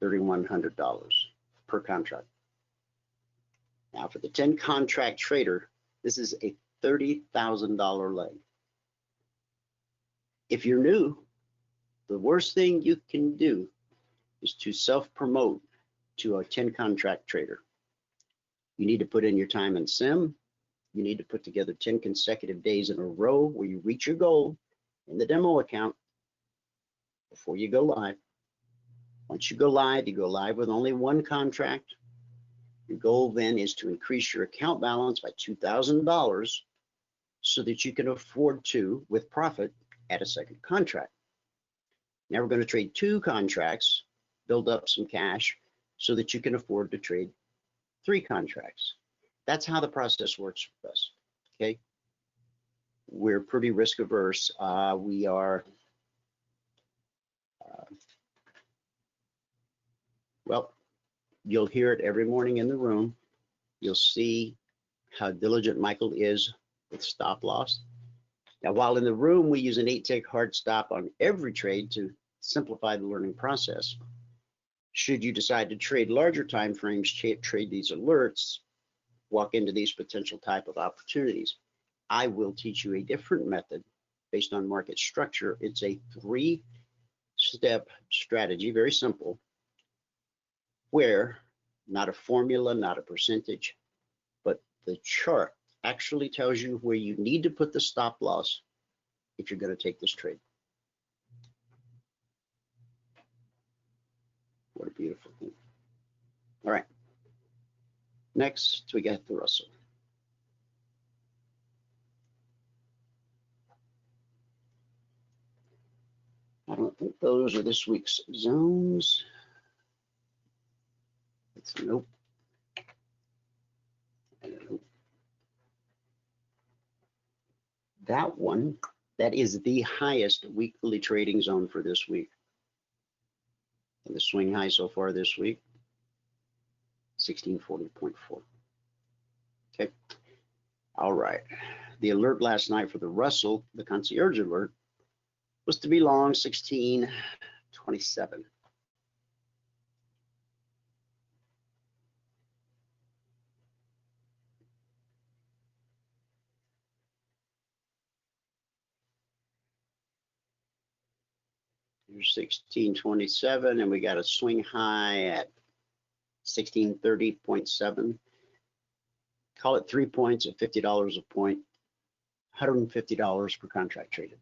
$3,100 per contract. Now for the 10 contract trader, this is a $30,000 leg. If you're new, the worst thing you can do is to self-promote to a 10 contract trader. You need to put in your time in sim. You need to put together 10 consecutive days in a row where you reach your goal in the demo account before you go live. Once you go live with only one contract. Your goal then is to increase your account balance by $2,000 so that you can afford to, with profit, add a second contract. Now we're going to trade 2 contracts, build up some cash so that you can afford to trade 3 contracts. That's how the process works for us, okay? We're pretty risk averse. We are, well, you'll hear it every morning in the room. You'll see how diligent Michael is with stop loss. Now, while in the room, we use an 8-tick hard stop on every trade to simplify the learning process. Should you decide to trade larger time frames, trade these alerts, walk into these potential type of opportunities, I will teach you a different method based on market structure. It's a 3-step strategy, very simple, where not a formula, not a percentage, but the chart actually tells you where you need to put the stop loss if you're going to take this trade. beautiful thing. All right. Next, we got the Russell. I don't think those are this week's zones. It's nope. Nope. That one, that is the highest weekly trading zone for this week. And the swing high so far this week, 1640.4. Okay. All right. The alert last night for the Russell, the concierge alert, was to be long 1627. Here's 1627, and we got a swing high at 1630.7. Call it 3 points at $50 a point, $150 per contract traded.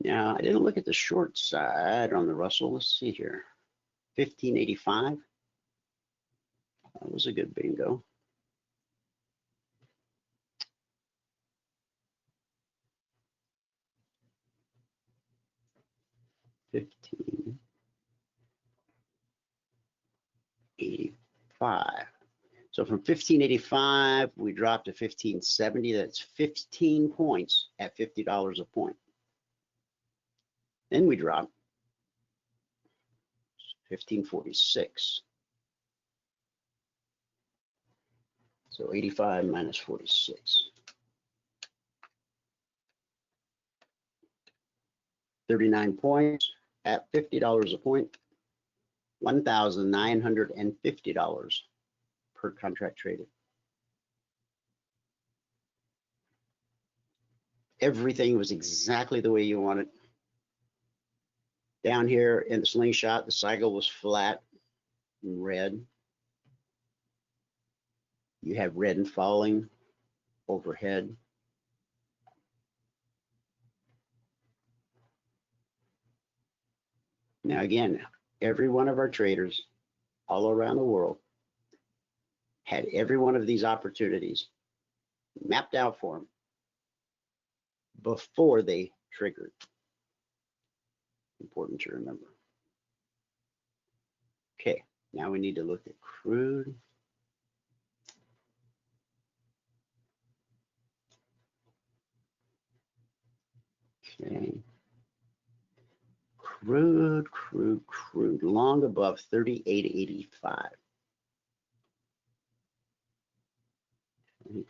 Now, I didn't look at the short side on the Russell. Let's see here. 1585. That was a good bingo. $15.85. So from 1585, we dropped to 1570. That's 15 points at $50 a point. Then we dropped 1546. So 85 minus 46. 39 points at $50 a point, $1,950 per contract traded. Everything was exactly the way you want it. Down here in the slingshot, the cycle was flat and red. You have red and falling overhead. Now again, every one of our traders all around the world had every one of these opportunities mapped out for them before they triggered. Important to remember. Okay, now we need to look at crude. Okay. Crude, long above 38.85. I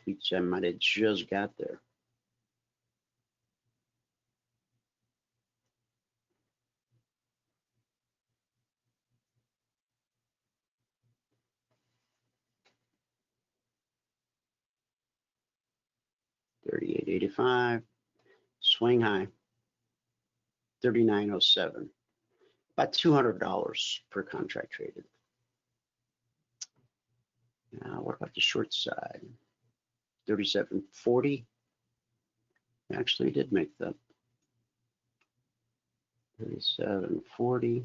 think we might have just got there. $38.85, swing high, $39.07, about $200 per contract traded. Now, what about the short side? 37.40. Actually, did make that. 37.40.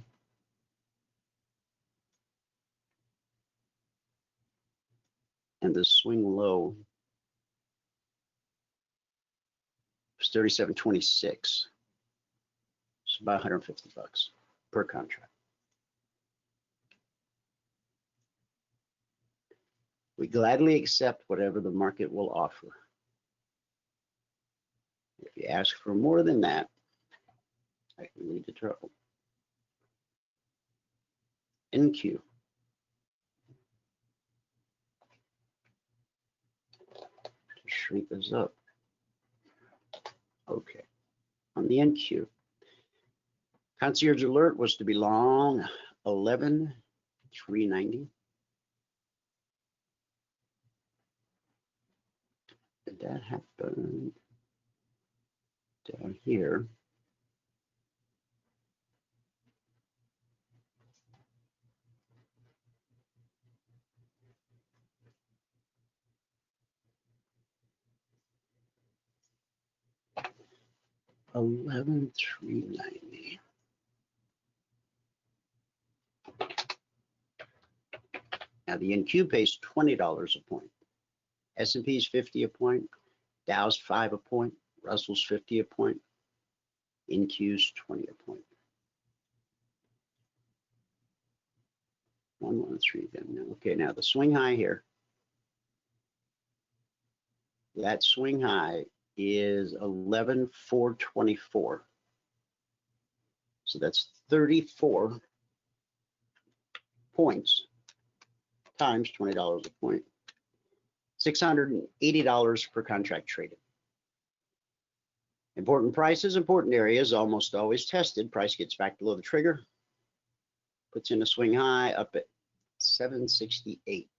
And the swing low was 37.26. It's about $150 per contract. We gladly accept whatever the market will offer. If you ask for more than that, that can lead to trouble. NQ. Shrink this up. Okay. On the NQ, concierge alert was to be long 11,390. Did that happen down here? $11,390. Now the NQ pays $20 a point. S&P's 50 a point. Dow's 5 a point. Russell's 50 a point. NQ's 20 a point. 113 then. Okay, now the swing high here. That swing high is 11,424. So that's 34 points times $20 a point. $680 per contract traded. Important prices, important areas, almost always tested. Price gets back below the trigger. Puts in a swing high up at 768.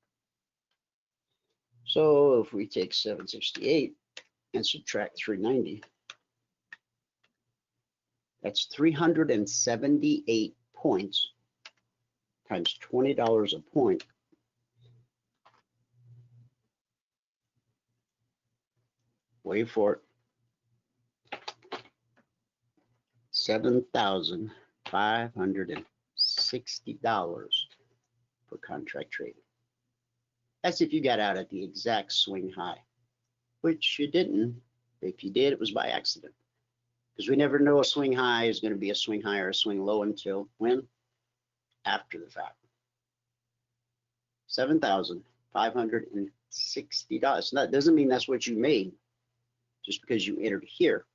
So if we take 768 and subtract 390, that's 378 points times $20 a point. Wait for it. $7,560 per contract trade. That's if you got out at the exact swing high, which you didn't. If you did, it was by accident. Because we never know a swing high is going to be a swing high or a swing low until when? After the fact. $7,560. That doesn't mean that's what you made just because you entered here.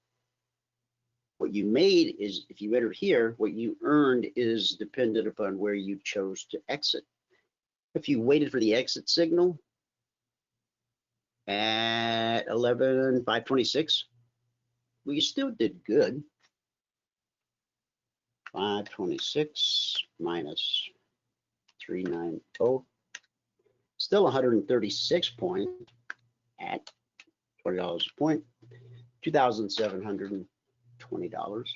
What you made is, if you entered here, what you earned is dependent upon where you chose to exit. If you waited for the exit signal at 11,526, well, you still did good. 526 minus 390, still 136 point at $20 a point, $2,720.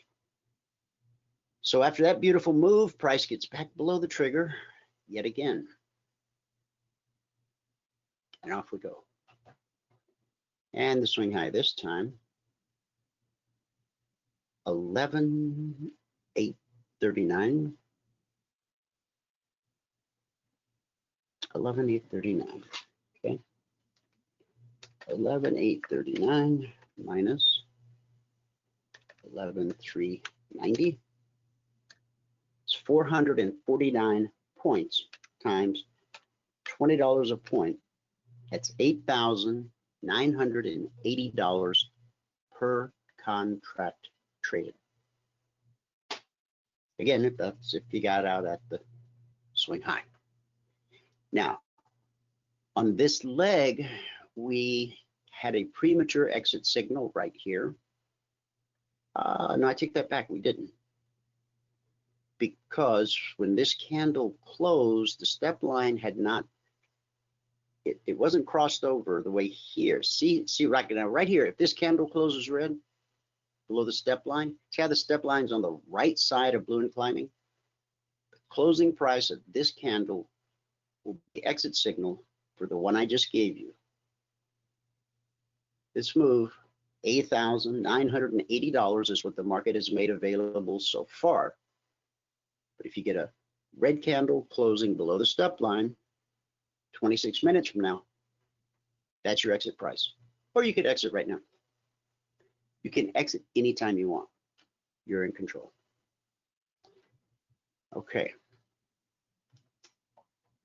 So after that beautiful move, price gets back below the trigger yet again. And off we go. And the swing high this time, 11,839. 11,839. Okay. 11,839 minus 11,390. It's 449 points times $20 a point. That's $8,980 per contract traded. Again, if you got out at the swing high. Now, on this leg, we had a premature exit signal right here. No, I take that back, we didn't. Because when this candle closed, the step line had not, it wasn't crossed over the way here. See right now, right here, if this candle closes red below the step line, see how the step line's on the right side of blue and climbing? The closing price of this candle will be the exit signal for the one I just gave you. This move, $8,980 is what the market has made available so far. But if you get a red candle closing below the step line, 26 minutes from now, that's your exit price. Or you could exit right now. You can exit anytime you want. You're in control. Okay.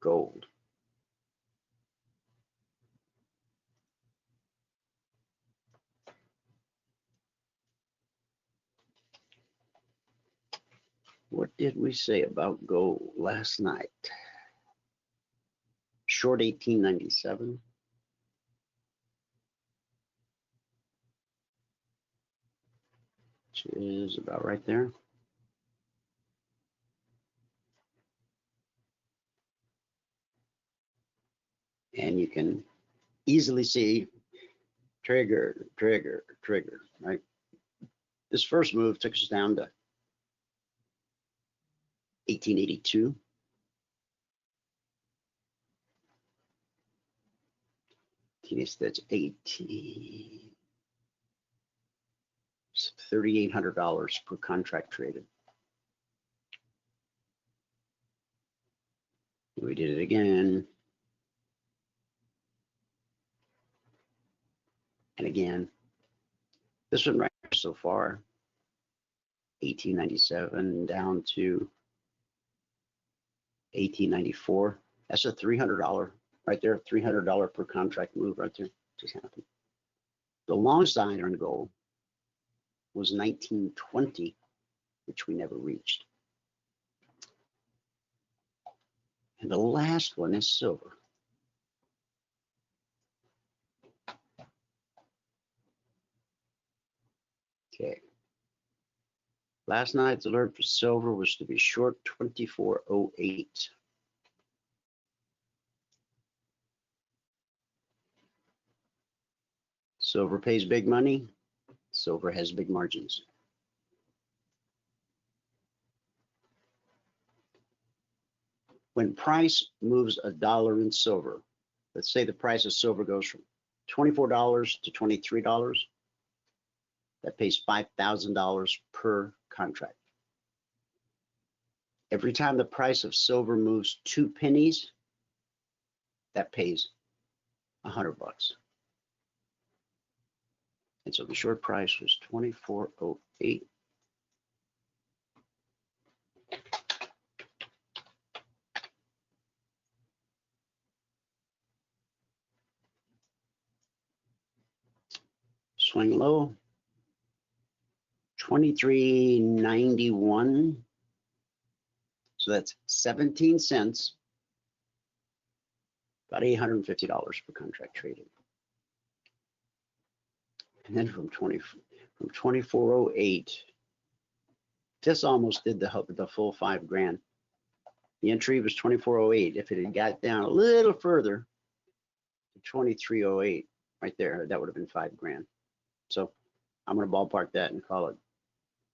Gold. What did we say about gold last night? Short 1897. Which is about right there. And you can easily see trigger, trigger, trigger, right? This first move took us down to 1882. That's 18. $3,800 per contract traded. We did it again. And again, this one right here so far, 1897 down to 1894. That's a $300 right there, $300 per contract move right there. Just happened. The long side on gold was 1920, which we never reached. And the last one is silver. Okay. Last night's alert for silver was to be short 2408. Silver pays big money. Silver has big margins. When price moves $1 in silver, let's say the price of silver goes from $24 to $23, that pays $5,000 per contract. Every time the price of silver moves 2 pennies, that pays $100. And so the short price was 2408. Swing low, 23.91. So that's 17 cents, about $850 per contract traded. And then from 2408, this almost did the full $5,000. The entry was 2408. If it had got down a little further to 2308, right there, that would have been $5,000. So I'm going to ballpark that and call it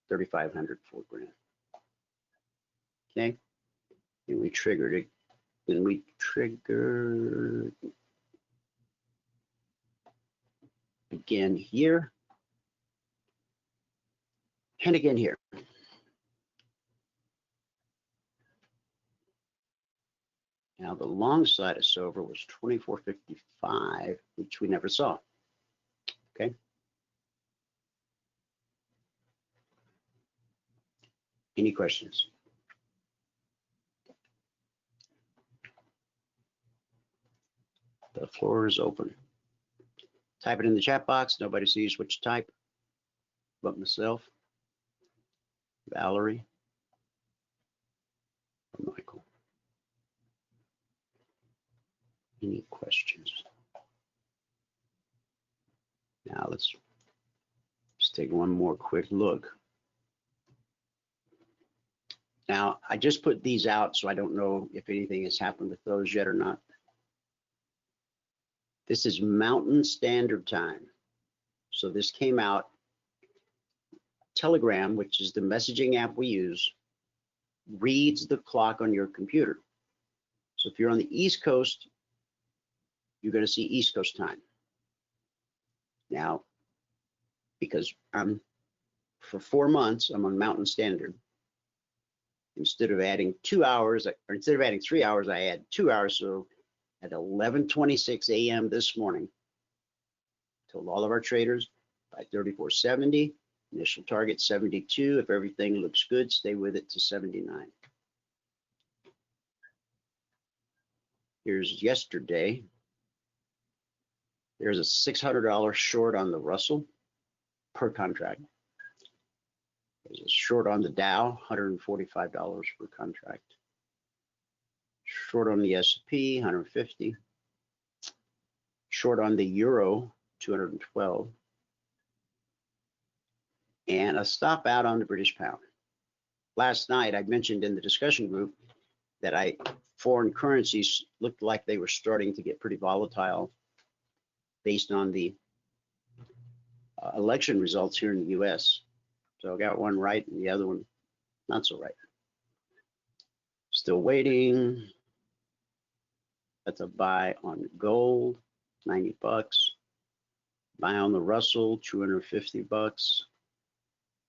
3,500, $4,000. Okay, and we triggered it. Then we triggered again here and again here. Now the long side of silver was 24.55, which we never saw. Okay. Any questions? The floor is open. Type it in the chat box. Nobody sees what you type but myself, Valerie, or Michael. Any questions? Now let's take one more quick look. Now, I just put these out, so I don't know if anything has happened with those yet or not. This is Mountain Standard Time. So this came out. Telegram, which is the messaging app we use, reads the clock on your computer. So if you're on the East Coast, you're going to see East Coast time. Now, because for 4 months, I'm on Mountain Standard. Instead of adding 2 hours, or instead of adding 3 hours, I add 2 hours. So at 11:26 a.m. this morning, told all of our traders by 3470, initial target 72. If everything looks good, stay with it to 79. Here's yesterday. There's a $600 short on the Russell per contract. There's a short on the Dow, $145 per contract. Short on the S&P, 150. Short on the Euro, 212. And a stop out on the British pound. Last night, I mentioned in the discussion group that foreign currencies looked like they were starting to get pretty volatile based on the election results here in the US. So I got one right and the other one not so right. Still waiting. That's a buy on gold, $90. Buy on the Russell, $250.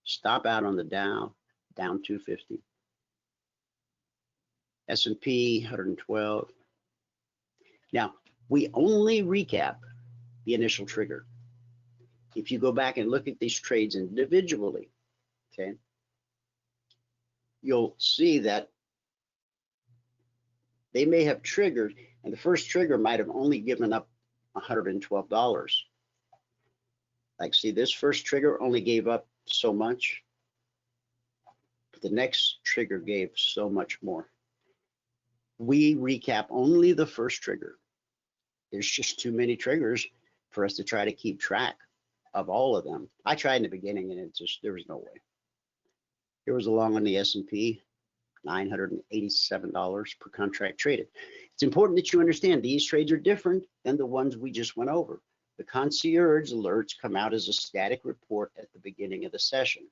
Stop out on the Dow, down 250. S&P, 112. Now, we only recap the initial trigger. If you go back and look at these trades individually, okay, you'll see that they may have triggered, and the first trigger might have only given up $112. Like, see, this first trigger only gave up so much, but the next trigger gave so much more. We recap only the first trigger. There's just too many triggers for us to try to keep track of all of them. I tried in the beginning and there was no way. Here was a long on the S&P, $987 per contract traded. It's important that you understand these trades are different than the ones we just went over. The concierge alerts come out as a static report at the beginning of the session.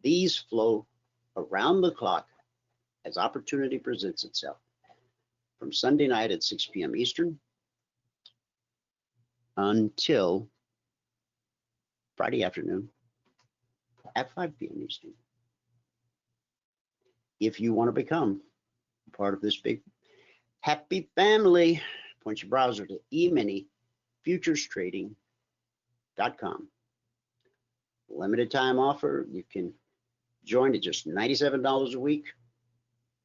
These flow around the clock as opportunity presents itself. From Sunday night at 6 p.m. Eastern until Friday afternoon at 5 p.m. Eastern. If you want to become part of this big happy family, point your browser to Emini Futures Trading.com. Limited time offer. You can join at just $97 a week.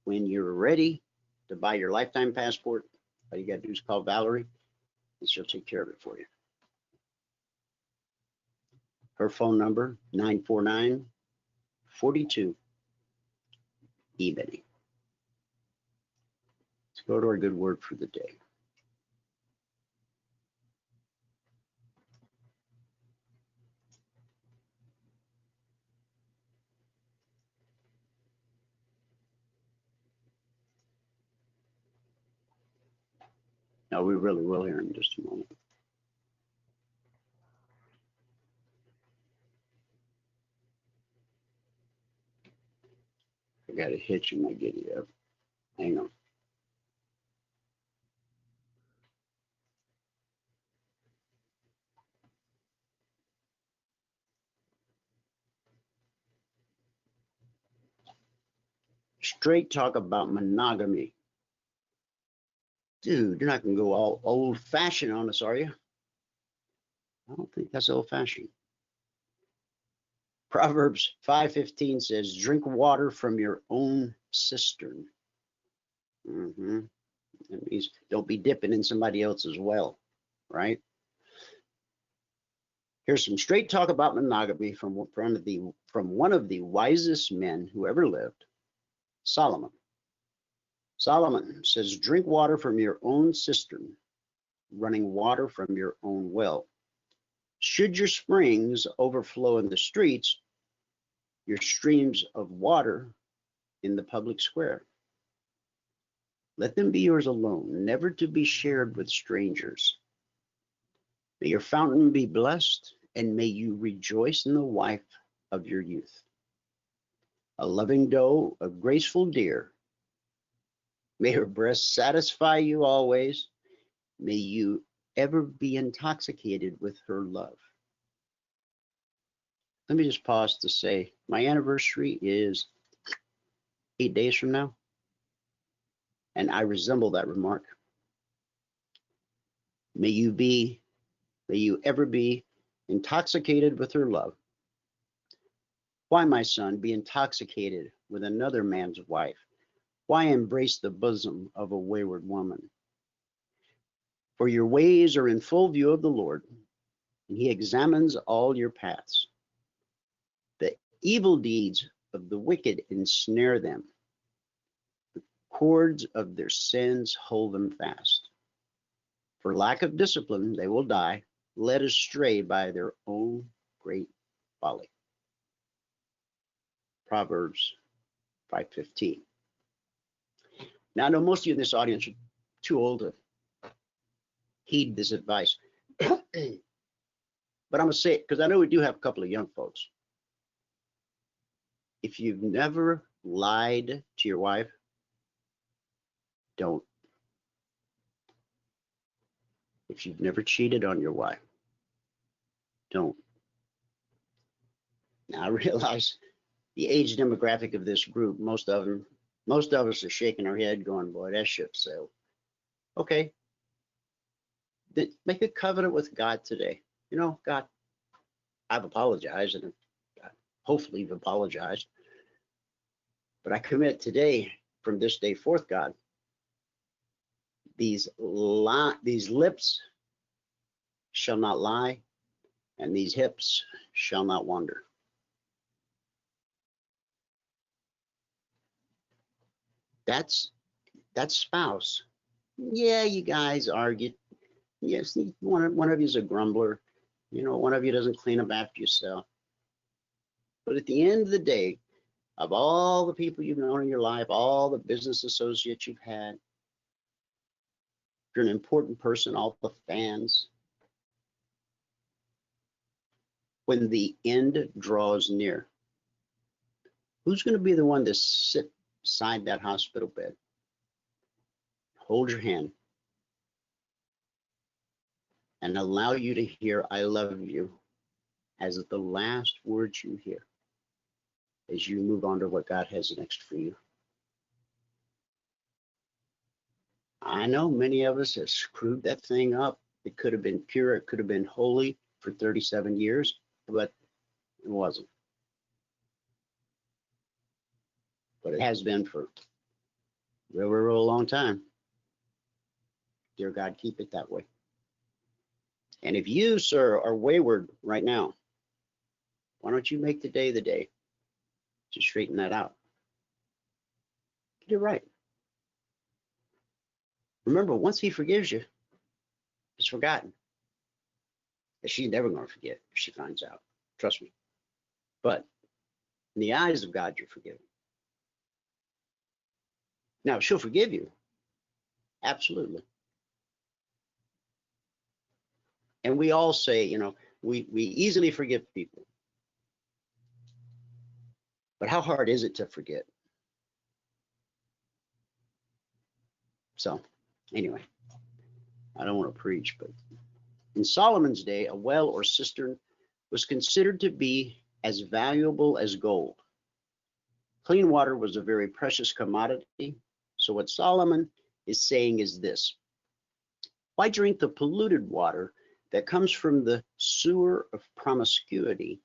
When you're ready to buy your lifetime passport, all you got to do is call Valerie and she'll take care of it for you. Her phone number, 949-42 Emini. Let's go to our good word for the day. Now we really will hear in just a moment. I got a hitch in my giddy up. Hang on. Straight talk about monogamy. Dude, you're not gonna go all old-fashioned on us, are you? I don't think that's old-fashioned. Proverbs 5:15 says, drink water from your own cistern. That means don't be dipping in somebody else's well, right? Here's some straight talk about monogamy from one of the wisest men who ever lived, Solomon. Solomon says, drink water from your own cistern, running water from your own well. Should your springs overflow in the streets, your streams of water in the public square. Let them be yours alone, never to be shared with strangers. May your fountain be blessed, and may you rejoice in the wife of your youth. A loving doe, a graceful deer. May her breast satisfy you always. May you ever be intoxicated with her love. Let me just pause to say, my anniversary is 8 days from now, and I resemble that remark. May you ever be intoxicated with her love. Why, my son, be intoxicated with another man's wife? Why embrace the bosom of a wayward woman? For your ways are in full view of the Lord, and he examines all your paths. The evil deeds of the wicked ensnare them. The cords of their sins hold them fast. For lack of discipline, they will die, led astray by their own great folly. Proverbs 5:15. Now, I know most of you in this audience are too old to heed this advice, but I'm going to say it because I know we do have a couple of young folks. If you've never lied to your wife, don't. If you've never cheated on your wife, don't. Now, I realize the age demographic of this group, most of us are shaking our head going, boy, that ship sailed. Okay. Then make a covenant with God today. You know, God, I've apologized, and hopefully you've apologized. But I commit today, from this day forth, God, these lips shall not lie, and these hips shall not wander. That's spouse. Yeah, you guys argue. Yes, one of you is a grumbler. You know, one of you doesn't clean up after yourself. But at the end of the day, of all the people you've known in your life, all the business associates you've had, you're an important person, all the fans. When the end draws near, who's going to be the one to sit beside that hospital bed, hold your hand, and allow you to hear "I love you" as the last words you hear as you move on to what God has next for you? I know many of us have screwed that thing up. It could have been pure, it could have been holy for 37 years, but it wasn't. But it has been for a real long time. Dear God, keep it that way. And if you, sir, are wayward right now, why don't you make today the day to straighten that out? Get it right. Remember, once he forgives you, it's forgotten. And she's never going to forget if she finds out. Trust me. But in the eyes of God, you're forgiven. Now, she'll forgive you. Absolutely. And we all say, you know, we easily forgive people. But how hard is it to forget? So, anyway, I don't want to preach, but in Solomon's day, a well or cistern was considered to be as valuable as gold. Clean water was a very precious commodity. So what Solomon is saying is this: why drink the polluted water that comes from the sewer of promiscuity,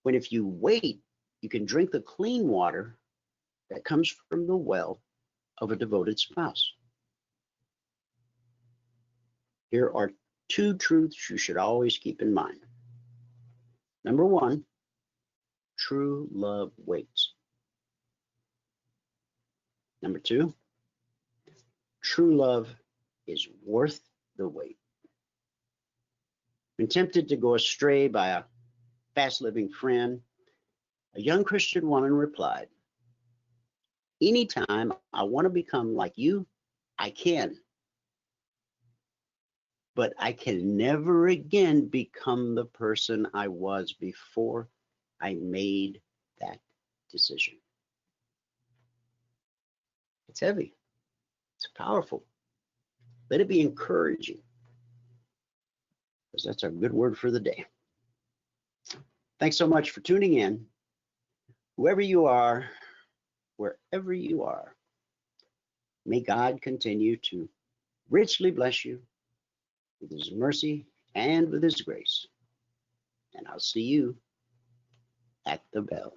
when if you wait, you can drink the clean water that comes from the well of a devoted spouse? Here are two truths you should always keep in mind. Number one, true love waits. Number two, true love is worth the wait. When tempted to go astray by a fast-living friend, a young Christian woman replied, "Anytime I want to become like you, I can. But I can never again become the person I was before I made that decision." It's heavy. It's powerful. Let it be encouraging, because that's our good word for the day. Thanks so much for tuning in. Whoever you are, wherever you are, may God continue to richly bless you with his mercy and with his grace. And I'll see you at the bell.